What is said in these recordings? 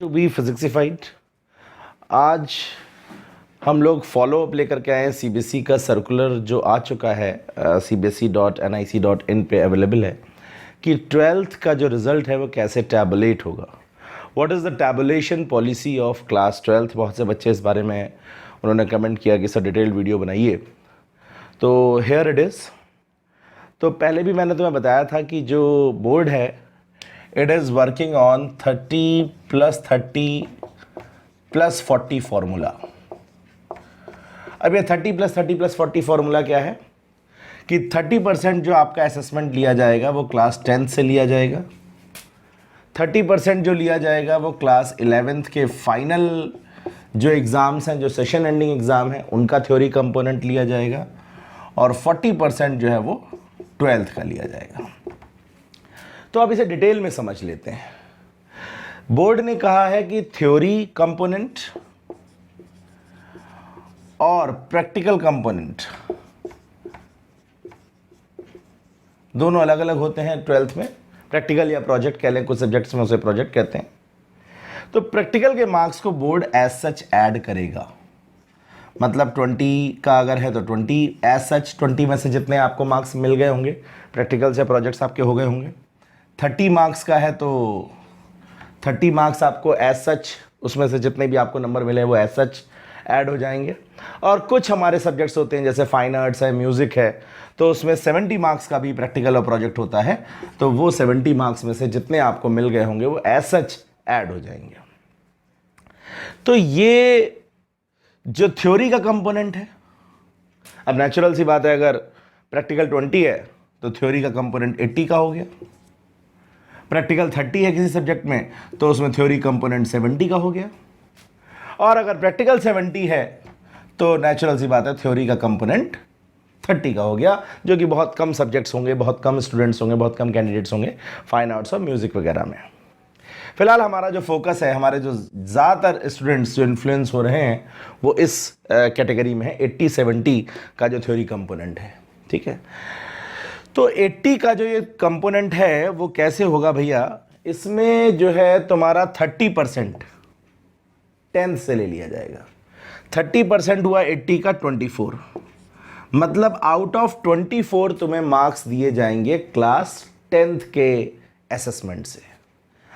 To be फिजिक्सिफाइड। आज हम लोग फॉलो अप लेकर के आए हैं सीबीएसई का सर्कुलर जो आ चुका है, cbse.nic.in पे अवेलेबल है कि 12th का जो रिज़ल्ट है वो कैसे टैबुलेट होगा। What is the tabulation policy of class 12th। बहुत से बच्चे इस बारे में उन्होंने कमेंट किया कि सर डिटेल्ड वीडियो बनाइए, तो हेयर इट इज़। तो पहले भी मैंने तुम्हें बताया था कि जो बोर्ड है it is working on 30+30+40 formula. अब ये 30+30+40 फार्मूला क्या है कि 30% जो आपका असेसमेंट लिया जाएगा वो क्लास 10th से लिया जाएगा, 30% जो लिया जाएगा वो क्लास 11th के फाइनल जो एग्ज़ाम्स हैं, जो सेशन एंडिंग एग्ज़ाम है उनका थ्योरी कंपोनेंट लिया जाएगा, और 40% जो है वो 12th का लिया जाएगा। तो अब इसे डिटेल में समझ लेते हैं। बोर्ड ने कहा है कि थ्योरी कंपोनेंट और प्रैक्टिकल कंपोनेंट दोनों अलग अलग होते हैं 12th में। प्रैक्टिकल या प्रोजेक्ट कह लें, कुछ सब्जेक्ट्स में उसे प्रोजेक्ट कहते हैं। तो प्रैक्टिकल के मार्क्स को बोर्ड एज सच ऐड करेगा, मतलब 20 का अगर है तो 20 एज सच, 20 में से जितने आपको मार्क्स मिल गए होंगे प्रैक्टिकल से, प्रोजेक्ट्स आपके हो गए होंगे। 30 मार्क्स का है तो 30 मार्क्स आपको एज सच, उसमें से जितने भी आपको नंबर मिले वो एज सच ऐड हो जाएंगे। और कुछ हमारे सब्जेक्ट्स होते हैं जैसे फाइन आर्ट्स है, म्यूज़िक है, तो उसमें 70 मार्क्स का भी प्रैक्टिकल और प्रोजेक्ट होता है, तो वो 70 मार्क्स में से जितने आपको मिल गए होंगे वो एज सच ऐड हो जाएंगे। तो ये जो थ्योरी का कंपोनेंट है, अब नेचुरल सी बात है, अगर प्रैक्टिकल 20 है तो थ्योरी का कंपोनेंट 80 का हो गया। प्रैक्टिकल 30 है किसी सब्जेक्ट में तो उसमें थ्योरी कंपोनेंट 70 का हो गया। और अगर प्रैक्टिकल 70 है तो नेचुरल सी बात है थ्योरी का कंपोनेंट 30 का हो गया, जो कि बहुत कम सब्जेक्ट्स होंगे, बहुत कम स्टूडेंट्स होंगे, बहुत कम कैंडिडेट्स होंगे फाइन आर्ट्स और म्यूज़िक वगैरह में। फिलहाल हमारा जो फोकस है, हमारे जो ज़्यादातर स्टूडेंट्स जो इन्फ्लुएंस हो रहे हैं वो इस कैटेगरी में है 80-70 का जो थ्योरी कंपोनेंट है। ठीक है, तो 80 का जो ये कंपोनेंट है वो कैसे होगा भैया, इसमें जो है तुम्हारा 30% 10th से ले लिया जाएगा। 30% हुआ 80 का 24, मतलब आउट ऑफ 24 तुम्हें मार्क्स दिए जाएंगे क्लास 10th के असेसमेंट से।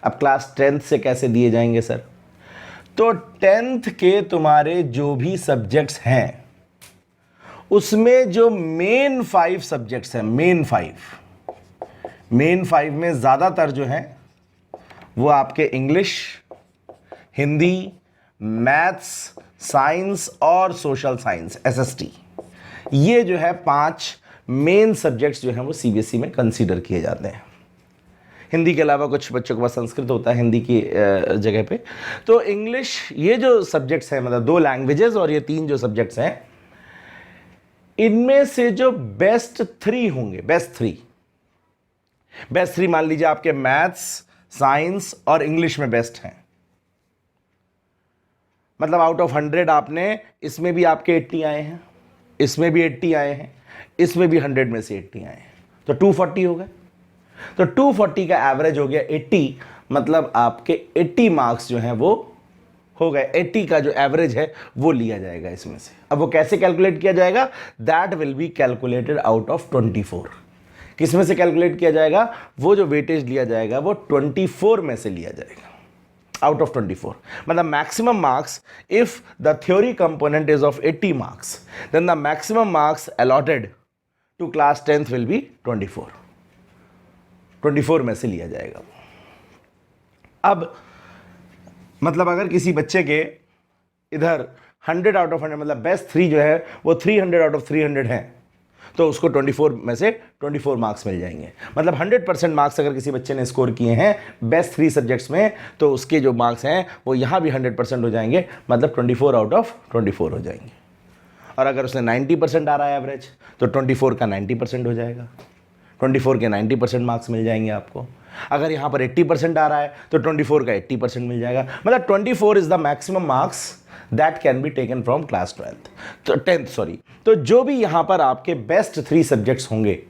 अब क्लास 10th से कैसे दिए जाएंगे सर, तो 10th के तुम्हारे जो भी सब्जेक्ट्स हैं उसमें जो मेन 5 सब्जेक्ट्स हैं, मेन 5 में ज़्यादातर जो हैं वो आपके इंग्लिश, हिंदी, मैथ्स, साइंस और सोशल साइंस SST, ये जो है 5 मेन सब्जेक्ट्स जो हैं वो सीबीएसई में कंसीडर किए जाते हैं। हिंदी के अलावा कुछ बच्चों के पास संस्कृत होता है हिंदी की जगह पे। तो इंग्लिश, ये जो सब्जेक्ट्स हैं, मतलब 2 लैंग्वेजेस और ये 3 जो सब्जेक्ट्स हैं, इनमें से जो बेस्ट 3 होंगे, बेस्ट 3 मान लीजिए आपके मैथ्स, साइंस और इंग्लिश में बेस्ट हैं, मतलब आउट ऑफ 100 आपने इसमें भी आपके 80 आए हैं, इसमें भी 80 आए हैं, इसमें भी 100 में से 80 आए हैं, तो 240 हो गए। तो 240 का एवरेज हो गया 80, मतलब आपके 80 मार्क्स जो हैं वो हो गए। 80 का जो एवरेज है वो लिया जाएगा इसमें से। अब वो कैसे कैलकुलेट किया जाएगा, that will be calculated out of 24। किस में से कैलकुलेट किया जाएगा, वो जो वेटेज लिया जाएगा वो 24 में से लिया जाएगा, आउट ऑफ 24। मतलब maximum marks, if the theory component is of 80 marks, then the maximum marks allotted to class 10th will be 24 में से लिया जाएगा। अब मतलब अगर किसी बच्चे के इधर 100 आउट ऑफ 100, मतलब बेस्ट 3 जो है वो 300 आउट ऑफ 300 हैं, तो उसको 24 में से 24 मार्क्स मिल जाएंगे। मतलब 100% मार्क्स अगर किसी बच्चे ने स्कोर किए हैं बेस्ट 3 सब्जेक्ट्स में, तो उसके जो मार्क्स हैं वो यहाँ भी 100% हो जाएंगे, मतलब 24 आउट ऑफ 24 हो जाएंगे। और अगर उसने 90% आ रहा है एवरेज, तो 24 का 90% हो जाएगा, 24 के 90% मार्क्स मिल जाएंगे आपको। अगर यहाँ पर 80% आ रहा है तो 24 का 80% मिल जाएगा। मतलब 24 is the maximum marks that can be taken from class 12th, तो 10th सॉरी। तो जो भी यहाँ पर आपके बेस्ट 3 सब्जेक्ट्स होंगे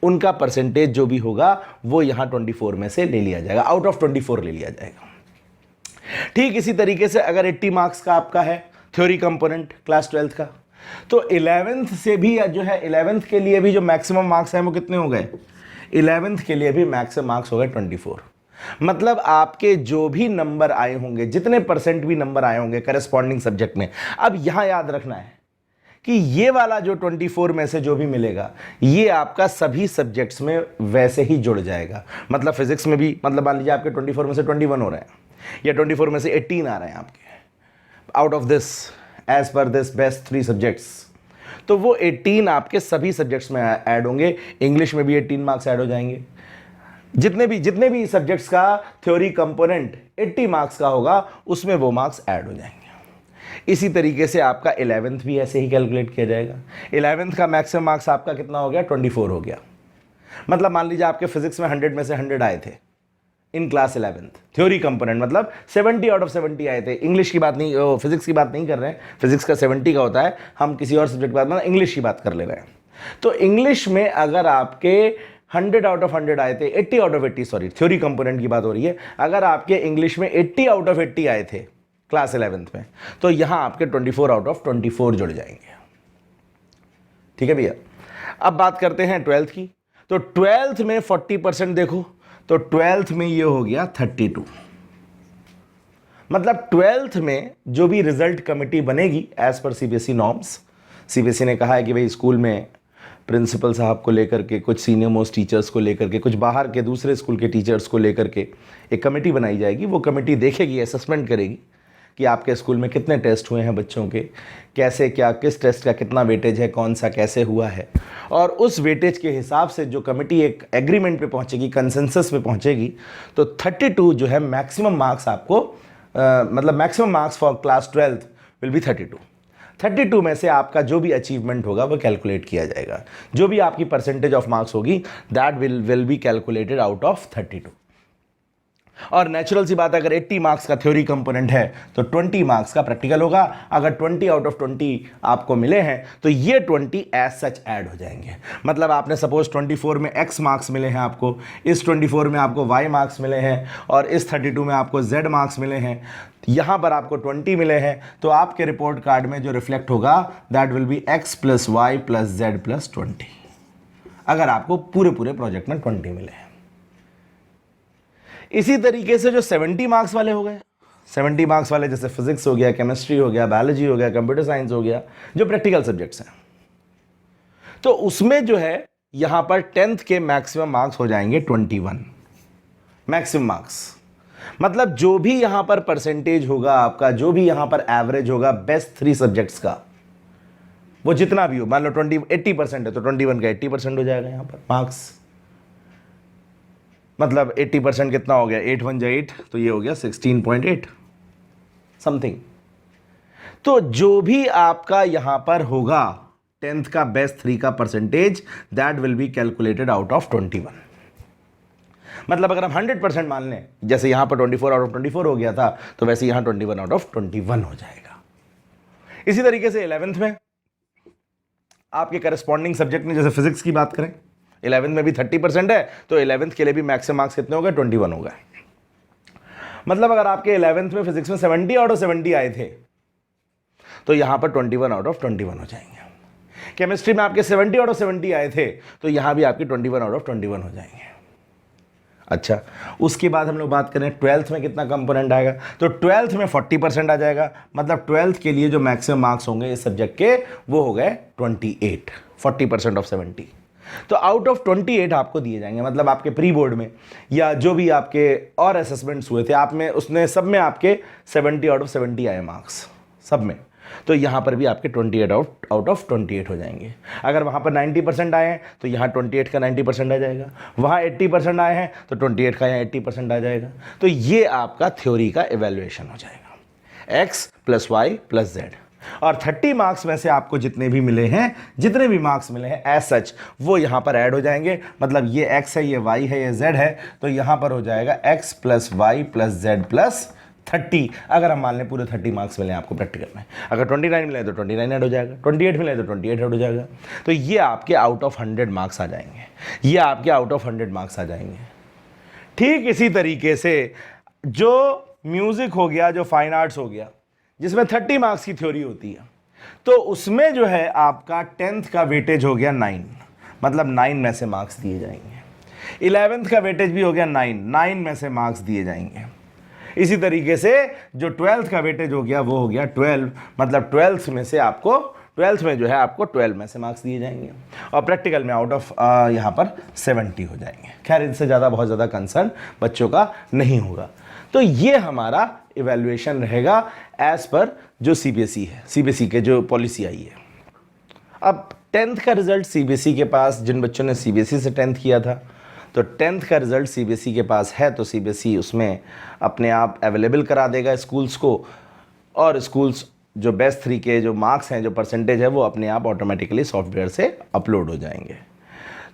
उनका परसेंटेज जो भी होगा वो यहाँ 24 में से ले लिया जाएगा, आउट ऑफ 24 ले लिया जाएगा। ठीक इसी तरीके से अगर 80 मार्क्स का आपका है थ्योरी कंपोनेंट क्लास 12th का, तो 11th से भी जो है 11th के लिए भी जो मैक्सिमम मार्क्स हैं वो कितने हो गए, 11th के लिए भी मैक्सिमम मार्क्स हो गए 24। मतलब आपके जो भी नंबर आए होंगे, जितने परसेंट भी नंबर आए होंगे करस्पॉन्डिंग सब्जेक्ट में, अब यहां याद रखना है कि ये वाला जो 24 में से जो भी मिलेगा ये आपका सभी सब्जेक्ट्स में वैसे ही जुड़ जाएगा। मतलब फिजिक्स में भी, मतलब मान लीजिए आपके 24 में से 21 हो रहे हैं या 24 में से 18 आ रहे हैं आपके out of this as per this best 3 subjects, तो वो 18 आपके सभी सब्जेक्ट्स में ऐड होंगे। इंग्लिश में भी 18 मार्क्स ऐड हो जाएंगे। जितने भी सब्जेक्ट्स का थ्योरी कंपोनेंट 80 मार्क्स का होगा उसमें वो मार्क्स ऐड हो जाएंगे। इसी तरीके से आपका 11th भी ऐसे ही कैलकुलेट किया जाएगा। 11th का मैक्सिमम मार्क्स आपका कितना हो गया, 24 हो गया। मतलब मान लीजिए आपके फिजिक्स में 100 में से 100 आए थे in class 11th theory component, मतलब 70 आउट ऑफ 70 आए थे। इंग्लिश की बात नहीं, फिजिक्स की बात नहीं कर रहे हैं, फिजिक्स का 70 का होता है, हम किसी और सब्जेक्ट की बात, मतलब इंग्लिश की बात कर ले रहे हैं। तो इंग्लिश में अगर आपके 100 आउट ऑफ 100 आए थे, 80 out of 80, sorry theory component की बात हो रही है, अगर आपके इंग्लिश में 80 आउट ऑफ 80 आए थे क्लास 11th में, तो यहां आपके 24 आउट ऑफ 24 जुड़ जाएंगे। ठीक है भैया। अब बात करते हैं 12th की। तो 12th में 40% देखो, तो 12th में ये हो गया 32। मतलब 12th में जो भी रिजल्ट कमेटी बनेगी as per CBSE norms, CBSE ने कहा है कि भाई स्कूल में प्रिंसिपल साहब को लेकर के, कुछ सीनियर मोस्ट टीचर्स को लेकर के, कुछ बाहर के दूसरे स्कूल के टीचर्स को लेकर के एक कमेटी बनाई जाएगी। वो कमेटी देखेगी, असेसमेंट करेगी कि आपके स्कूल में कितने टेस्ट हुए हैं बच्चों के, कैसे क्या, किस टेस्ट का कितना वेटेज है, कौन सा कैसे हुआ है, और उस वेटेज के हिसाब से जो कमेटी एक एग्रीमेंट पे पहुंचेगी, कंसेंसस पे पहुंचेगी, तो 32 जो है मैक्सिमम मार्क्स आपको मतलब maximum marks for class 12th will be 32। 32 में से आपका जो भी अचीवमेंट होगा वो कैलकुलेट किया जाएगा। जो भी आपकी परसेंटेज ऑफ मार्क्स होगी that will be calculated out of 32। और नेचुरल सी बात है, अगर 80 मार्क्स का थ्योरी कंपोनेंट है तो 20 मार्क्स का प्रैक्टिकल होगा। अगर 20 आउट ऑफ 20 आपको मिले हैं तो ये 20 एज सच ऐड हो जाएंगे। मतलब आपने सपोज 24 में x मार्क्स मिले हैं आपको, इस 24 में आपको y मार्क्स मिले हैं, और इस 32 में आपको z मार्क्स मिले हैं, यहां पर आपको 20 मिले हैं, तो आपके रिपोर्ट कार्ड में जो रिफ्लेक्ट होगा that will be x plus Y plus Z plus 20, अगर आपको पूरे प्रोजेक्ट में 20 मिले हैं। इसी तरीके से जो 70 मार्क्स वाले हो गए, 70 मार्क्स वाले जैसे फिजिक्स हो गया, केमिस्ट्री हो गया, बायोलॉजी हो गया, कंप्यूटर साइंस हो गया, जो प्रैक्टिकल सब्जेक्ट्स हैं, तो उसमें जो है यहां पर 10th के मैक्सिमम मार्क्स हो जाएंगे 21 मैक्सिमम मार्क्स। मतलब जो भी यहां पर परसेंटेज होगा आपका, जो भी यहां पर एवरेज होगा बेस्ट 3 सब्जेक्ट्स का, वो जितना भी हो, मान लो 80% है तो 21 का 80% हो जाएगा यहां पर मार्क्स। मतलब 80% कितना हो गया, 8 1 जा 8, तो ये हो गया 16.8 समथिंग। तो जो भी आपका यहां पर होगा 10th का बेस्ट 3 का percentage that will be calculated out of 21। मतलब अगर हम 100% मान लें, जैसे यहां पर 24 आउट ऑफ 24 हो गया था, तो वैसे यहां 21 आउट ऑफ 21 हो जाएगा। इसी तरीके से 11th में आपके करस्पॉन्डिंग सब्जेक्ट में, जैसे फिजिक्स की बात करें, 11th में भी 30% है, तो 11th के लिए भी मैक्सिमम मार्क्स कितने हो गए, 21 हो गए। मतलब अगर आपके 11th में फिजिक्स में 70 आउट ऑफ 70 आए थे, तो यहां पर 21 आउट ऑफ 21 हो जाएंगे। केमिस्ट्री में आपके 70 आउट ऑफ 70 आए थे, तो यहां भी आपके 21 आउट ऑफ 21 हो जाएंगे। अच्छा, उसके बाद हम लोग बात करें 12th में कितना कंपोनेंट आएगा, तो 12th में 40% आ जाएगा। मतलब 12th के लिए जो मैक्सिमम मार्क्स होंगे इस सब्जेक्ट के, वो हो गए 28, 40% ऑफ 70। तो आउट ऑफ 28 आपको दिए जाएंगे। मतलब आपके प्री बोर्ड में या जो भी आपके और असेसमेंट्स हुए थे, आप में उसने सब में आपके 70 आउट ऑफ 70 आए मार्क्स सब में, तो यहाँ पर भी आपके 28 आउट ऑफ 28 हो जाएंगे। अगर वहाँ पर 90% आए हैं तो यहाँ 28 का 90% आ जाएगा, वहाँ 80% आए हैं तो 28 का यहाँ 80% आ जाएगा। तो ये आपका थ्योरी का इवैल्यूएशन हो जाएगा, x plus Y plus Z. और 30 मार्क्स में से आपको जितने भी मिले हैं, जितने भी मार्क्स मिले हैं एज सच, वो यहाँ पर ऐड हो जाएंगे। मतलब ये x है, ये y है, ये z है, तो यहाँ पर हो जाएगा x plus Y plus Z plus 30। अगर हम मान लें पूरे 30 मार्क्स मिले आपको प्रैक्टिकल में, अगर 29 मिले तो 29 ऐड हो जाएगा, 28 मिले तो 28 ऐड हो जाएगा। तो ये आपके आउट ऑफ 100 मार्क्स आ जाएंगे, ये आपके आउट ऑफ 100 मार्क्स आ जाएंगे। ठीक इसी तरीके से जो म्यूजिक हो गया, जो फाइन आर्ट्स हो गया, जिसमें 30 मार्क्स की थ्योरी होती है, तो उसमें जो है आपका 10th का वेटेज हो गया 9, मतलब 9 में से मार्क्स दिए जाएंगे। 11th का वेटेज भी हो गया 9 में से मार्क्स दिए जाएंगे। इसी तरीके से जो 12th का वेटेज हो गया वो हो गया 12, मतलब 12th में से आपको 12th में जो है आपको 12 में से मार्क्स दिए जाएंगे, और प्रैक्टिकल में आउट ऑफ यहाँ पर 70 हो जाएंगे। खैर इनसे ज़्यादा बहुत ज़्यादा कंसर्न बच्चों का नहीं होगा। तो ये हमारा इवैल्यूएशन रहेगा एज पर जो सीबीएसई है, सीबीएसई के जो पॉलिसी आई है। अब 10th का रिजल्ट सीबीएसई के पास, जिन बच्चों ने सीबीएसई से 10th किया था, तो 10th का रिजल्ट सीबीएसई के पास है, तो सीबीएसई उसमें अपने आप अवेलेबल करा देगा स्कूल्स को, और स्कूल्स जो बेस्ट 3 के जो मार्क्स हैं, जो परसेंटेज है, वो अपने आप ऑटोमेटिकली सॉफ्टवेयर से अपलोड हो जाएंगे।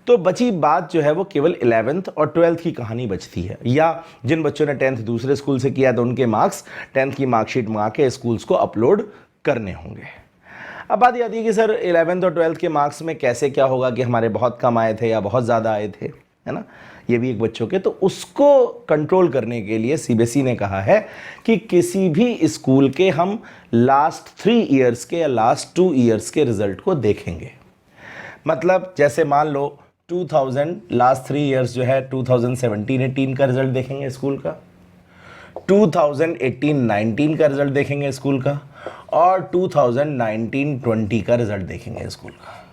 तो बची बात जो है वो केवल 11th और 12th की कहानी बचती है, या जिन बच्चों ने 10th दूसरे स्कूल से किया तो उनके मार्क्स 10th की मार्कशीट मंगा के स्कूल्स को अपलोड करने होंगे। अब बात ये आती है कि सर 11th और 12th के मार्क्स में कैसे क्या होगा कि हमारे बहुत कम आए थे या बहुत ज़्यादा आए थे, है ना, ये भी एक बच्चों के, तो उसको कंट्रोल करने के लिए सीबीएसई ने कहा है कि किसी भी स्कूल के हम लास्ट 3 ईयर्स के या लास्ट 2 ईयर्स के रिजल्ट को देखेंगे। मतलब जैसे मान लो 2000 लास्ट 3 ईयर्स जो है 2017-18 का रिजल्ट देखेंगे स्कूल का, 2018-19 का रिजल्ट देखेंगे स्कूल का, और 2019-20 का रिजल्ट देखेंगे स्कूल का।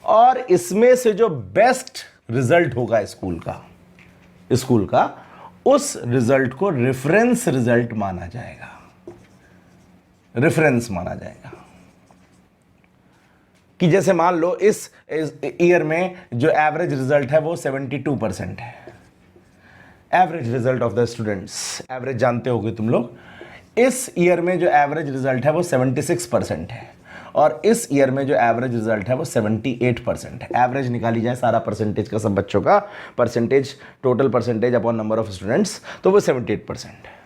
और इसमें से जो बेस्ट रिजल्ट होगा स्कूल का उस रिजल्ट को रेफरेंस रिजल्ट माना जाएगा, रेफरेंस माना जाएगा। कि जैसे मान लो इस ईयर में जो एवरेज रिजल्ट है वो 72% है, average result of the students, average जानते होगे तुम लोग। इस ईयर में जो एवरेज रिजल्ट है वो 76% है, और इस ईयर में जो एवरेज रिजल्ट है वो 78% है। एवरेज निकाली जाए सारा परसेंटेज का, सब बच्चों का percentage, total percentage upon number of students, तो वो 78% है।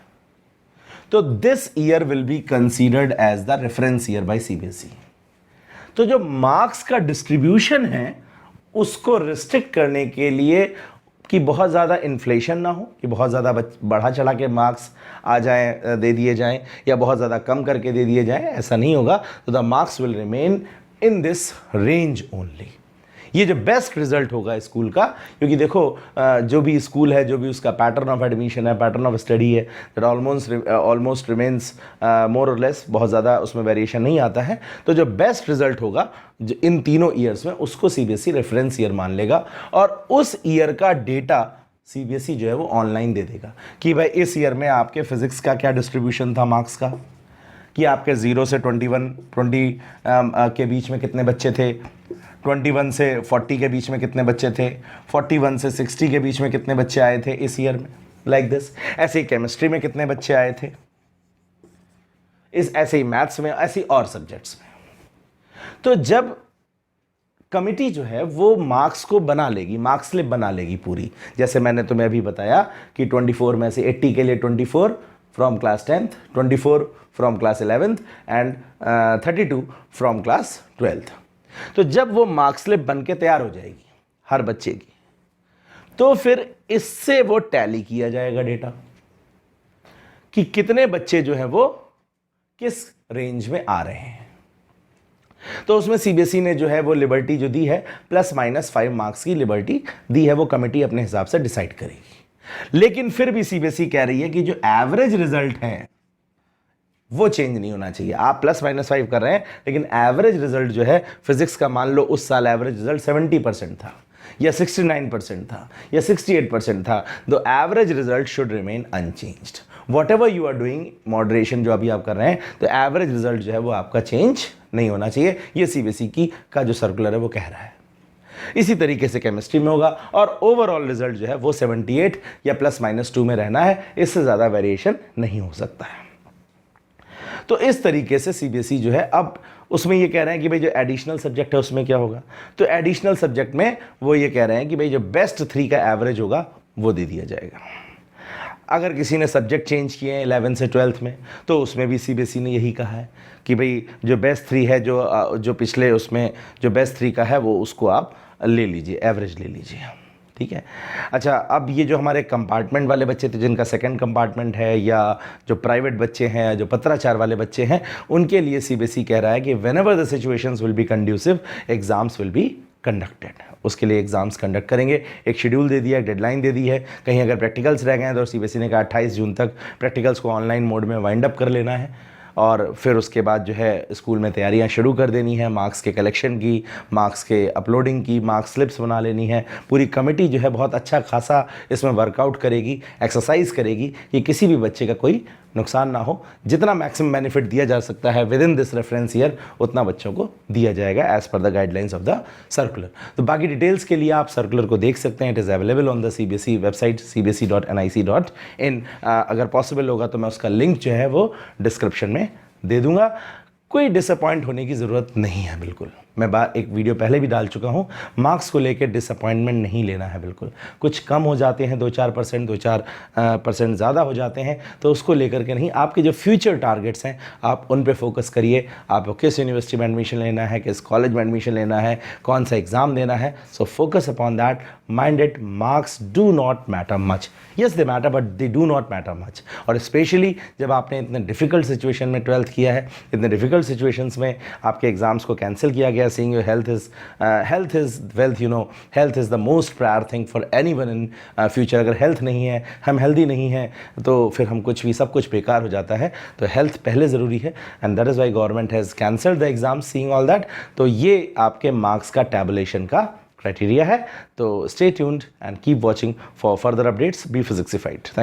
तो this year will be considered as the reference year by CBSE. तो जो मार्क्स का डिस्ट्रीब्यूशन है उसको रिस्ट्रिक्ट करने के लिए कि बहुत ज़्यादा इन्फ्लेशन ना हो, कि बहुत ज़्यादा बढ़ा चढ़ा के मार्क्स आ जाएं, दे दिए जाएं, या बहुत ज़्यादा कम करके दे दिए जाएं, ऐसा नहीं होगा। तो the marks will remain in this range only. ये जो बेस्ट रिजल्ट होगा स्कूल का, क्योंकि देखो जो भी स्कूल है, जो भी उसका पैटर्न ऑफ एडमिशन है, पैटर्न ऑफ स्टडी है, दैट ऑलमोस्ट रिमेन्स मोर और लेस, बहुत ज़्यादा उसमें वेरिएशन नहीं आता है। तो जो बेस्ट रिजल्ट होगा जो इन तीनों ईयर्स में, उसको सीबीएसई रेफरेंस ईयर मान लेगा, और उस ईयर का डेटा सीबीएसई जो है वो ऑनलाइन दे देगा कि भाई इस ईयर में आपके फिजिक्स का क्या डिस्ट्रीब्यूशन था मार्क्स का, कि आपके 0 से 20 के बीच में कितने बच्चे थे, 21 से 40 के बीच में कितने बच्चे थे, 41 से 60 के बीच में कितने बच्चे आए थे इस ईयर में, लाइक दिस। ऐसे ही केमिस्ट्री में कितने बच्चे आए थे, ऐसे ही मैथ्स में, ऐसे और सब्जेक्ट्स में। तो जब कमिटी जो है वो मार्क्स को बना लेगी, मार्क्स स्लिप बना लेगी पूरी, जैसे मैंने तुम्हें अभी बताया कि 24 में से 80 के लिए 24 from class 10th, 24 from class 11th and 32 from class 12th। तो जब वो मार्क्स स्लिप बन के तैयार हो जाएगी हर बच्चे की, तो फिर इससे वो टैली किया जाएगा डेटा कि कितने बच्चे जो हैं वो किस रेंज में आ रहे हैं। तो उसमें सीबीएसई ने जो है वो लिबर्टी जो दी है, ±5 मार्क्स की लिबर्टी दी है, वो कमेटी अपने हिसाब से डिसाइड करेगी। लेकिन फिर भी सीबीएसई कह रही है कि जो एवरेज रिजल्ट है वो चेंज नहीं होना चाहिए। आप ±5 कर रहे हैं, लेकिन एवरेज रिजल्ट जो है फिजिक्स का, मान लो उस साल एवरेज रिजल्ट 70% था, या 69% था, या 68% था, the average result should remain unchanged. Whatever you are doing, moderation जो अभी आप कर रहे हैं, तो एवरेज रिजल्ट जो है वो आपका चेंज नहीं होना चाहिए। ये सीबीएसई का जो सर्कुलर है वो कह रहा है। इसी तरीके से केमिस्ट्री में होगा, और ओवरऑल रिजल्ट जो है वो 78 या ±2 में रहना है, इससे ज़्यादा वेरिएशन नहीं हो सकता है। तो इस तरीके से सीबीएसई जो है, अब उसमें ये कह रहे हैं कि भाई जो एडिशनल सब्जेक्ट है उसमें क्या होगा, तो एडिशनल सब्जेक्ट में वो ये कह रहे हैं कि भाई जो बेस्ट 3 का एवरेज होगा वो दे दिया जाएगा। अगर किसी ने सब्जेक्ट चेंज किए हैं 11 से 12th में, तो उसमें भी सीबीएसई ने यही कहा है कि भाई जो बेस्ट 3 है, जो पिछले उसमें जो बेस्ट 3 का है वो उसको आप ले लीजिए, एवरेज ले लीजिए, ठीक ठीक है। अच्छा, अब ये जो हमारे कंपार्टमेंट वाले बच्चे थे जिनका सेकंड कंपार्टमेंट है, या जो प्राइवेट बच्चे हैं, जो पत्राचार वाले बच्चे हैं, उनके लिए सीबीएसई कह रहा है कि when ever the situations will be conducive, exams will be conducted. उसके लिए एग्जाम्स कंडक्ट करेंगे, एक शेड्यूल दे दिया, एक डेडलाइन दे दी है। कहीं अगर प्रैक्टिकल्स रह गए हैं तो सीबीएसई ने कहा 28 जून तक प्रैक्टिकल्स को ऑनलाइन मोड में वाइंड अप कर लेना है, और फिर उसके बाद जो है स्कूल में तैयारियां शुरू कर देनी है, मार्क्स के कलेक्शन की, मार्क्स के अपलोडिंग की, मार्क्स स्लिप्स बना लेनी है। पूरी कमेटी जो है बहुत अच्छा खासा इसमें वर्कआउट करेगी, एक्सरसाइज करेगी कि किसी भी बच्चे का कोई नुकसान ना हो। जितना मैक्सिमम बेनिफिट दिया जा सकता है within this reference year, उतना बच्चों को दिया जाएगा as per the guidelines of the circular. तो बाकी डिटेल्स के लिए आप सर्कुलर को देख सकते हैं। It is available on the CBSE website cbse.nic.in। अगर पॉसिबल होगा तो मैं उसका लिंक जो है वो डिस्क्रिप्शन में दे दूंगा। कोई डिसअपॉइंट होने की ज़रूरत नहीं है बिल्कुल। मैं एक वीडियो पहले भी डाल चुका हूँ, मार्क्स को लेकर डिसअपॉइंटमेंट नहीं लेना है बिल्कुल। कुछ कम हो जाते हैं 2-4%, 2-4% ज़्यादा हो जाते हैं, तो उसको लेकर के नहीं। आपके जो फ्यूचर टारगेट्स हैं आप उन पे फोकस करिए। आपको किस यूनिवर्सिटी में एडमिशन लेना है, किस कॉलेज में एडमिशन लेना है, कौन सा एग्ज़ाम देना है, so focus upon that. Mind it, marks do not matter much. Yes they matter, but they do not matter much. और स्पेशली जब आपने इतने डिफ़िकल्ट सिचुएशन में 12th किया है, इतने डिफ़िकल्ट सिचुएशंस में आपके एग्ज़ाम्स को कैंसिल किया गया, seeing your health is wealth, you know, health is the most prior thing for anyone in future। अगर हेल्थ नहीं है, हम हेल्दी नहीं हैं, तो फिर हम कुछ भी, सब कुछ बेकार हो जाता है। तो हेल्थ पहले ज़रूरी है, and that is why government has cancelled the exam, seeing all that. तो ये आपके मार्क्स का टैबुलेशन का क्राइटेरिया है। तो stay tuned and keep watching for further updates. Be फिजिक्सिफाइड।